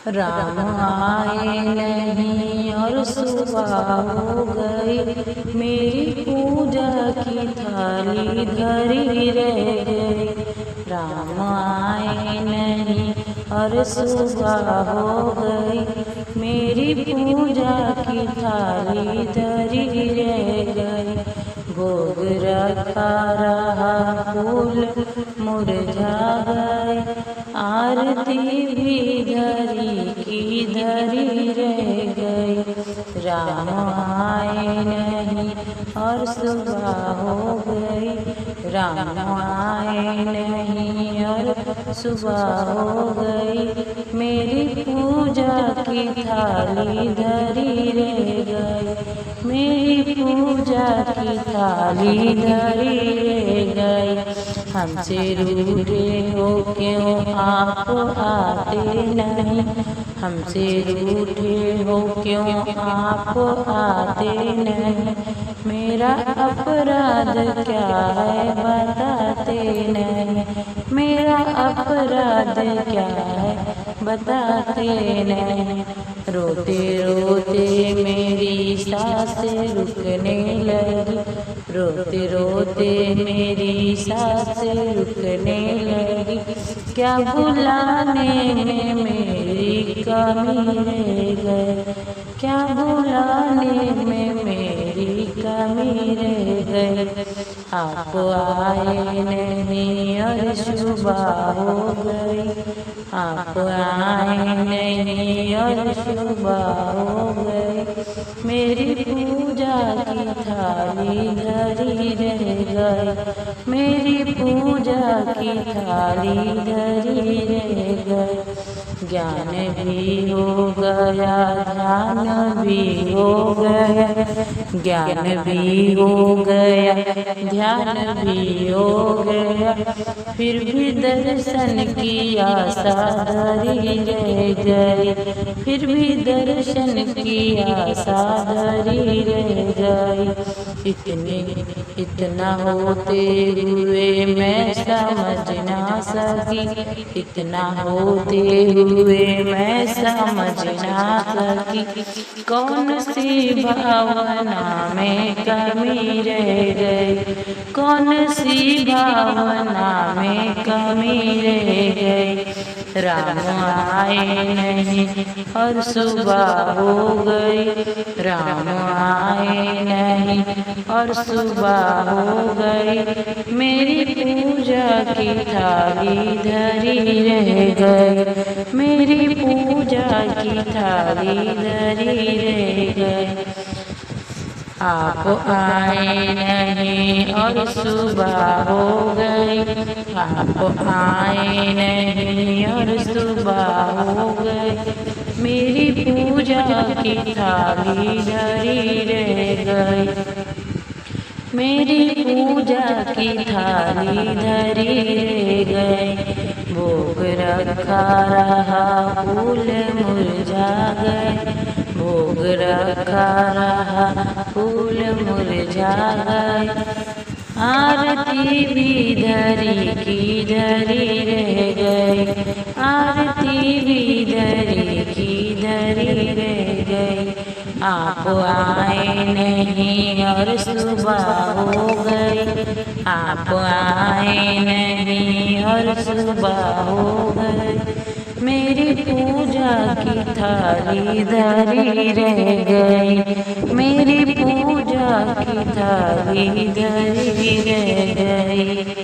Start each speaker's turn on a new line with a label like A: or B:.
A: राम आए नहीं और सुबह हो गई, मेरी पूजा की थाली धरी रह गई। राम आए नहीं और सुबह हो गई, मेरी पूजा की थाली धरी रह गई। भोग रखा रहा फूल मुरझा गए, आरती भी धरी की धरी रह गई। राम आए नहीं और सुबह हो गई, राम आए नहीं और सुबह हो गई, मेरी पूजा की थाली धरी रह गई। मेरी पूजा की थाली धरी रह गई। हमसे रूठे हो क्यों आप आते नहीं, हमसे रूठे हो क्यों आप आते नहीं। मेरा अपराध क्या है बताते नहीं, मेरा अपराध क्या है बताते नहीं। रोते रोते मेरी सांसें रुकने लगी, रोते रोते मेरी सांसें रुकने लगी। क्या बुलाने में मेरी कमी रह गई, क्या बुलाने में मेरी कमी रह गई। आप आए नहीं और सुबह हो गई, आप आए नहीं और सुबह हो गई, मेरी पूजा की थाली धरी रह गई। मेरी पूजा की थाली धरी रह गई। ज्ञान भी हो गया ध्यान भी हो गया, ज्ञान भी हो गया ध्यान भी हो गया, फिर भी दर्शन की आशा धरी रह गई, फिर भी दर्शन की आशा धरी रह गई। इतना होते हुए मैं समझ ना सकी, इतना होते हुए मैं समझ ना सकी, कौन सी भावना में कमी रह गई, कौन सी भावना में कमी रह गई। राम आए नहीं और सुबह हो गई, राम आए नहीं और सुबह हो गई, मेरी पूजा की थाली धरी रह गई, मेरी पूजा की थाली धरी रह गई। आप आए नहीं और सुबह हो गई, आप आए नहीं और सुबह हो गई, मेरी पूजा की थाली धरी रह गई, मेरी पूजा की थाली धरी रह गई। भोग रखा रहा फूल मुरझा गए, भोग रखा रहा फूल मुरझा गए, आरती भी धरी की धरी रह गई, आरती भी धरी की धरी रह गई। आप आए नहीं और सुबह हो गई, आप आए नहीं और सुबह हो गई, मेरी पूजा की थाली धरी रह गई, मेरी पूजा की थाली धरी रह गई।